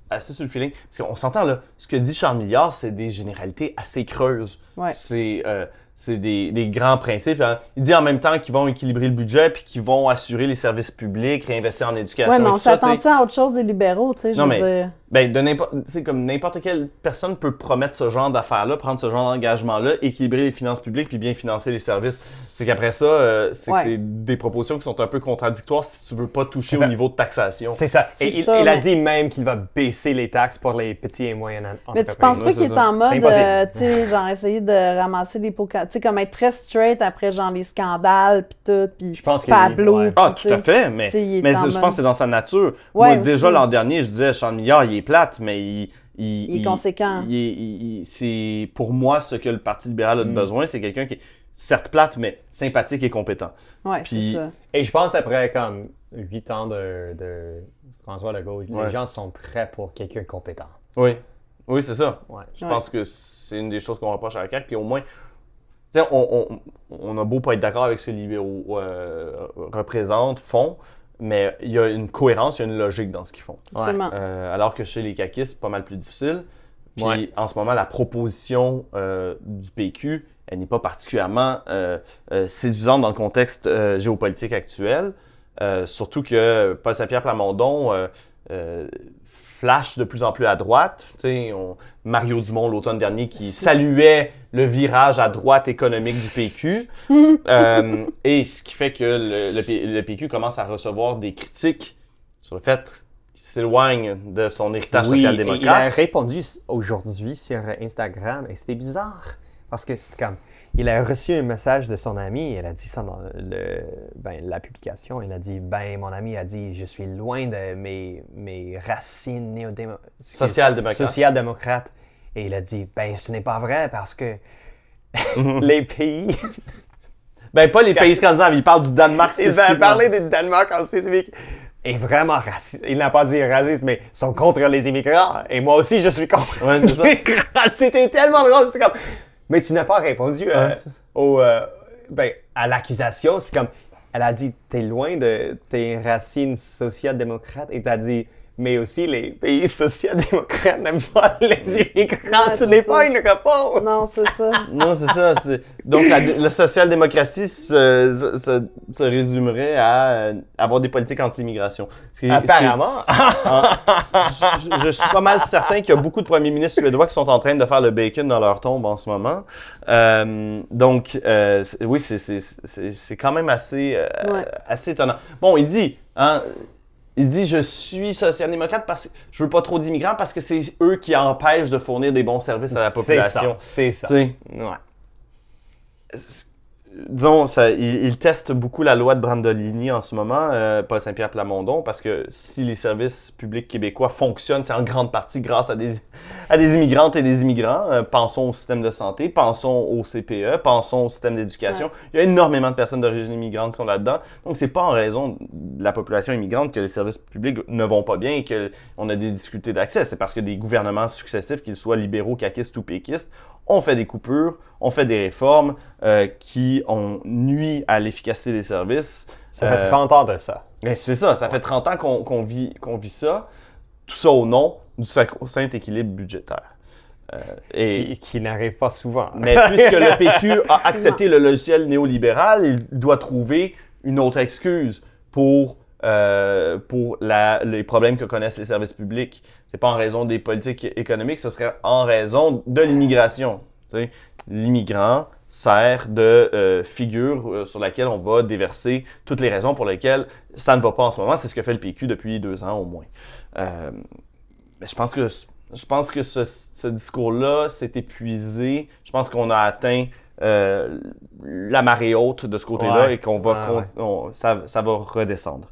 assez sur le feeling. Parce qu'on s'entend là, ce que dit Charles Milliard, c'est des généralités assez creuses. Ouais. C'est des grands principes. Il dit en même temps qu'ils vont équilibrer le budget puis qu'ils vont assurer les services publics, réinvestir en éducation. Ouais, mais et on tout ça, tu sais. s'attend-tu à autre chose des libéraux, tu sais, je Non, veux mais- dire. Ben, c'est comme n'importe quelle personne peut promettre ce genre d'affaires-là, prendre ce genre d'engagement-là, équilibrer les finances publiques puis bien financer les services. C'est qu'après ça, c'est que Ouais. c'est des propositions qui sont un peu contradictoires si tu veux pas toucher au Ben, niveau de taxation. C'est ça. Et C'est ça, il a mais- dit même qu'il va baisser les taxes pour les petits et moyens entreprises. Mais tu penses pas Ouais, qu'il c'est est ça. en mode, C'est impossible. tu sais, genre essayer de ramasser des pots, tu sais, comme être très straight après genre les scandales pis tout, pis Je pense que Pablo. oui, ouais. Ah, pis, tout à tu sais. fait, mais, tu sais, il est mais en je mode- pense que c'est dans sa nature. Ouais, Moi, déjà aussi. l'an dernier, je disais, Charles Milliard, il est plate, mais Il est conséquent. c'est pour moi ce que le Parti libéral a de besoin, c'est quelqu'un qui est certes plate, mais sympathique et compétent. Ouais, Puis- c'est ça. Et je pense après comme 8 ans de François Legault, Ouais. les gens sont prêts pour quelqu'un de compétent. Oui, oui, c'est ça. Ouais. Je Ouais. pense que c'est une des choses qu'on reproche à la CAQ. Puis au moins, tu sais, on a beau pas être d'accord avec ce que les libéraux représentent, font, mais il y a une cohérence, il y a une logique dans ce qu'ils font. Absolument. Alors que chez les caquistes, c'est pas mal plus difficile. Puis Ouais. en ce moment, la proposition du PQ, elle n'est pas particulièrement séduisante dans le contexte géopolitique actuel. Surtout que Paul Saint-Pierre Plamondon flash de plus en plus à droite. Tu sais, Mario Dumont, l'automne dernier, qui saluait le virage à droite économique du PQ. Et ce qui fait que le PQ commence à recevoir des critiques sur le fait qu'il s'éloigne de son héritage Oui, et il a social-démocrate. répondu aujourd'hui sur Instagram et c'était bizarre parce que c'est comme il a reçu un message de son ami, elle a dit ça dans la publication, il a dit mon ami a dit je suis loin de mes racines Social-démocrate. social-démocrates Et il a dit, ben ce n'est pas vrai parce que les pays... Ben, pas les pays scandinaves, il parle du Danemark Il spécifiquement. va parler du Danemark en spécifique. Est vraiment raciste. Il n'a pas dit raciste, mais sont contre les immigrants. Et moi aussi, je suis contre Ouais, les c'est ça. immigrants. C'était tellement drôle. C'est comme... Mais tu n'as pas répondu à l'accusation. C'est comme... Elle a dit, t'es loin de tes racines social-démocrates. Et t'as dit, mais aussi les pays social-démocrates n'aiment pas les immigrants. Ouais, Ce n'est c'est pas ça. une réponse. Non, c'est ça. Non, c'est ça. Donc, la social-démocratie se résumerait à avoir des politiques anti-immigration. Apparemment. Je suis pas mal certain qu'il y a beaucoup de premiers ministres suédois qui sont en train de faire le bacon dans leur tombe en ce moment. Oui, c'est quand même assez étonnant. Bon, il dit, je suis social-démocrate parce que je veux pas trop d'immigrants parce que c'est eux qui empêchent de fournir des bons services à la population. C'est ça. Tu sais, Ouais. disons, il teste beaucoup la loi de Brandolini en ce moment, Paul Saint-Pierre Plamondon, parce que si les services publics québécois fonctionnent, c'est en grande partie grâce à des immigrantes et des immigrants. Pensons au système de santé, pensons au CPE, pensons au système d'éducation. Ouais. Il y a énormément de personnes d'origine immigrante qui sont là-dedans. Donc, c'est pas en raison de la population immigrante que les services publics ne vont pas bien et qu'on a des difficultés d'accès. C'est parce que des gouvernements successifs, qu'ils soient libéraux, caquistes ou péquistes, on fait des coupures, on fait des réformes qui ont nui à l'efficacité des services. Ça fait 30 ans de ça. Mais c'est ça, ça fait 30 ans qu'on vit ça. Tout ça au nom du sacro-saint équilibre budgétaire. Qui n'arrive pas souvent. Mais puisque le PQ a accepté le logiciel néolibéral, il doit trouver une autre excuse pour les problèmes que connaissent les services publics. C'est pas en raison des politiques économiques, ce serait en raison de l'immigration. Tu sais, l'immigrant sert de figure sur laquelle on va déverser toutes les raisons pour lesquelles ça ne va pas en ce moment. C'est ce que fait le PQ depuis 2 ans au moins. Mais je pense que ce discours-là s'est épuisé. Je pense qu'on a atteint la marée haute de ce côté-là et qu'on va ça va redescendre.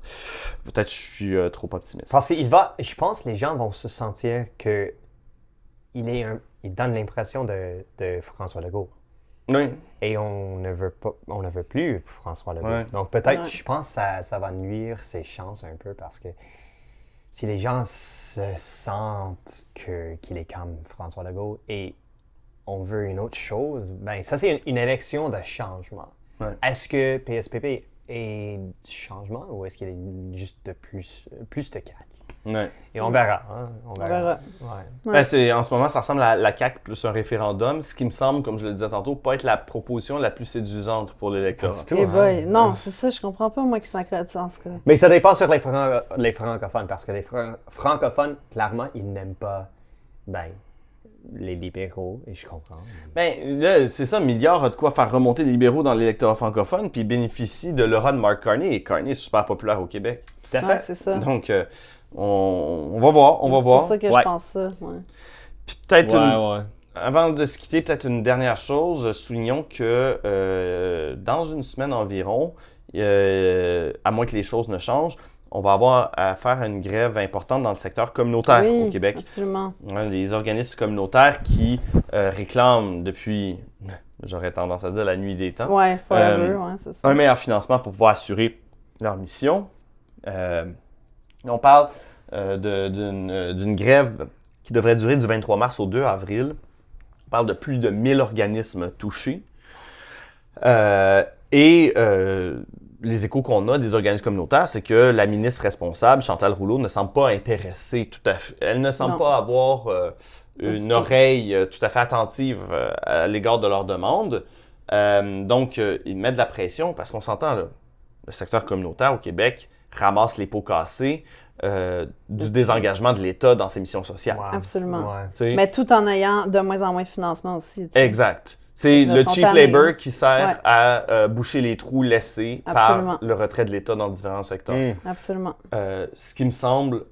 Peut-être que je suis trop optimiste. Parce que je pense que les gens vont se sentir que il donne l'impression de François Legault. Oui. Et on ne veut plus François Legault. Ouais. Donc peut-être, Ouais. je pense que ça va nuire ses chances un peu parce que si les gens se sentent qu'il est comme François Legault et on veut une autre chose, ben ça c'est une élection de changement. Ouais. Est-ce que PSPP est du changement ou est-ce qu'il est juste de plus de CAQ? Ouais. Et on verra. Hein? On verra. Ouais. Ouais. En ce moment, ça ressemble à la CAQ plus un référendum, ce qui me semble, comme je le disais tantôt, pas être la proposition la plus séduisante pour l'électorat. Pas du tout, Eh hein? boy. Non, c'est ça, je comprends pas, moi, qui s'encrète en ce cas. Mais ça dépend sur les francophones, parce que les francophones, clairement, ils n'aiment pas les libéraux, et je comprends. Ben, là, c'est ça, Milliard a de quoi faire remonter les libéraux dans l'électorat francophone, puis il bénéficie de l'aura de Mark Carney, et Carney est super populaire au Québec. Tout à Ouais, fait. c'est ça. Donc, on va voir, C'est pour ça que Ouais. je pense ça. Ouais. Puis peut-être Ouais. avant de se quitter, peut-être une dernière chose, soulignons que dans une semaine environ, à moins que les choses ne changent, on va avoir à faire une grève importante dans le secteur communautaire Oui, au Québec. absolument. Les organismes communautaires qui réclament depuis, j'aurais tendance à dire, la nuit des temps, Ouais, forever, ouais, c'est ça. un meilleur financement pour pouvoir assurer leur mission. On parle d'une grève qui devrait durer du 23 mars au 2 avril. On parle de plus de 1000 organismes touchés. Les échos qu'on a des organismes communautaires, c'est que la ministre responsable, Chantal Rouleau, ne semble pas intéressée tout à fait. Elle ne semble Non. pas avoir une oreille tout à fait attentive à l'égard de leurs demandes. Donc, ils mettent de la pression parce qu'on s'entend, là, le secteur communautaire au Québec ramasse les pots cassés du désengagement de l'État dans ses missions sociales. Ouais. Absolument. Ouais. Tu sais. Mais tout en ayant de moins en moins de financement aussi. tu sais. Exact. C'est Là, le sont cheap tannés, labor hein. qui sert Ouais. à boucher les trous laissés Absolument. par le retrait de l'État dans différents secteurs. Absolument. Ce qui me semble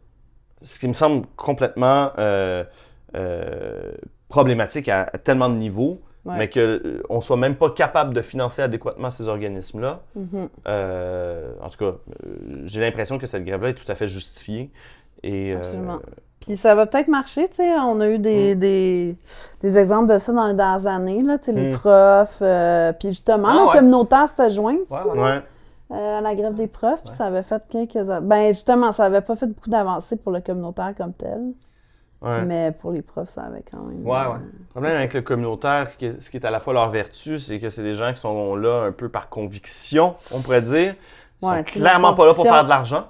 complètement problématique à tellement de niveaux, Ouais. mais qu'on ne soit même pas capable de financer adéquatement ces organismes-là. Mhm. En tout cas, j'ai l'impression que cette grève-là est tout à fait justifiée Absolument. Puis ça va peut-être marcher, tu sais. On a eu des exemples de ça dans les dernières années, là, tu sais, les profs. Puis justement, le communautaire s'était joint aussi, à la grève des profs. Puis ça avait fait Ben justement, ça avait pas fait beaucoup d'avancées pour le communautaire comme tel. Mais pour les profs, ça avait quand même... Le problème avec le communautaire, ce qui est à la fois leur vertu, c'est que c'est des gens qui sont là un peu par conviction, on pourrait dire. Ils sont clairement pas là pour faire de l'argent.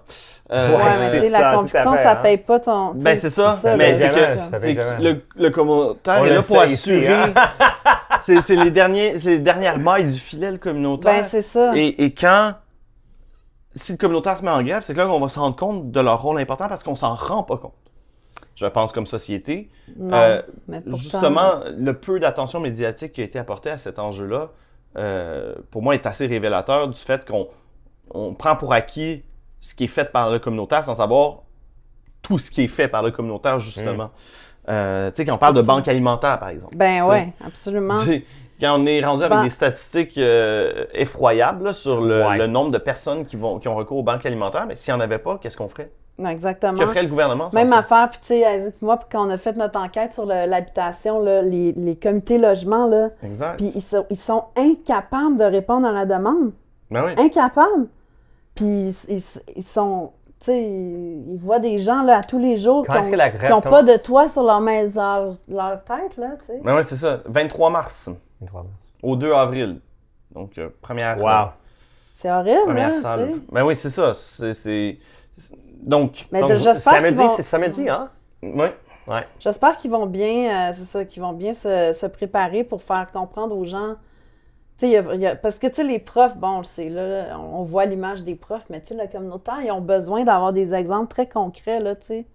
mais tu sais, la conviction, ça paye pas ton... Ben c'est ça, mais c'est que le communautaire est là pour assurer... c'est les dernières mailles du filet, le communautaire. Ben c'est ça. Et quand... Si le communautaire se met en grève, c'est là qu'on va se rendre compte de leur rôle important parce qu'on s'en rend pas compte. Je pense comme société. Non, mais pourtant, justement, le peu d'attention médiatique qui a été apporté à cet enjeu-là, pour moi, est assez révélateur du fait qu'on prend pour acquis ce qui est fait par le communautaire sans savoir tout ce qui est fait par le communautaire, justement. Tu sais, quand on parle de banque alimentaire, par exemple. Ben oui, absolument. Quand on est rendu avec des statistiques effroyables là, sur le nombre de personnes qui ont recours aux banques alimentaires, mais s'il n'y en avait pas, qu'est-ce qu'on ferait? Exactement. Que ferait le gouvernement? Même affaire, puis tu sais, Isaac et moi, quand on a fait notre enquête sur l'habitation, là, les comités logements, là, puis ils sont incapables de répondre à la demande. Ben oui. Incapables. Puis ils sont... Tu sais, ils voient des gens là, à tous les jours qui n'ont pas de toit sur leur tête, là, tu sais. Ben oui, c'est ça. 23 mars. Au 2 avril. Donc, première... C'est horrible, première là, salle. tu sais. Ben oui, c'est ça. Donc j'espère c'est samedi, hein? Oui. J'espère qu'ils vont bien, qu'ils vont bien se préparer pour faire comprendre aux gens. Tu sais, parce que, tu sais, les profs, bon, on le sait, là, on voit l'image des profs, mais, tu sais, le communautaire, ils ont besoin d'avoir des exemples très concrets, là, tu sais,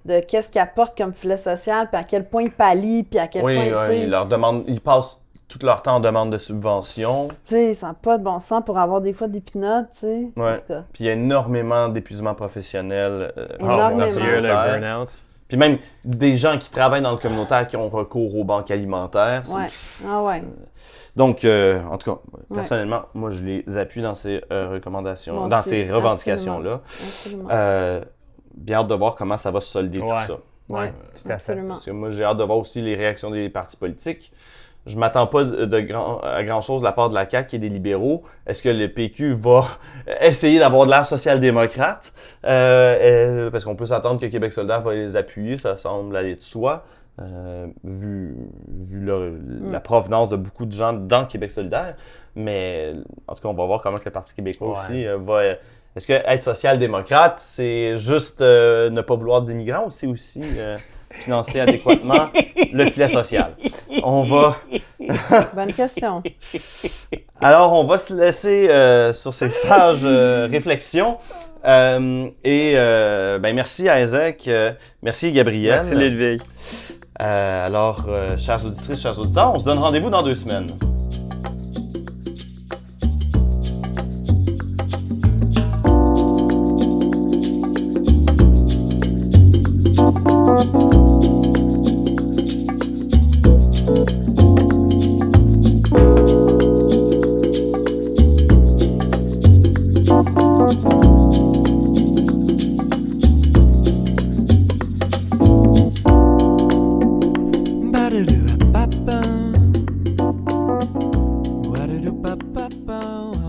de qu'est-ce qu'ils apportent comme filet social, puis à quel point ils pallient, puis à quel point, tu sais... ils passent tout leur temps en demande de subvention. Tu sais, ça n'a pas de bon sens pour avoir des fois des pinottes, tu sais. Ouais. Puis il y a énormément d'épuisement professionnel. Énormément. Le burn-out. Puis même des gens qui travaillent dans le communautaire qui ont recours aux banques alimentaires. Donc, en tout cas, personnellement, moi, je les appuie dans ces recommandations, dans ces revendications-là. Bien hâte de voir comment ça va se solder tout ça. Oui, tout à fait. Parce que moi, j'ai hâte de voir aussi les réactions des partis politiques. Je ne m'attends pas à grand-chose de la part de la CAQ et des libéraux. Est-ce que le PQ va essayer d'avoir de l'air social-démocrate? Parce qu'on peut s'attendre que Québec solidaire va les appuyer, ça semble aller de soi. Vu la provenance de beaucoup de gens dans Québec solidaire. Mais en tout cas, on va voir comment que le Parti québécois aussi va... Est-ce que être social-démocrate, c'est juste ne pas vouloir d'immigrants ou c'est aussi financer adéquatement le filet social? On va... Bonne question. Alors, on va se laisser sur ces sages réflexions. Merci à Isaac, merci Gabriel. Merci Ludwig. Alors, chères auditrices, chers auditeurs, on se donne rendez-vous dans 2 semaines. Ba-da-do-ba-ba-ba.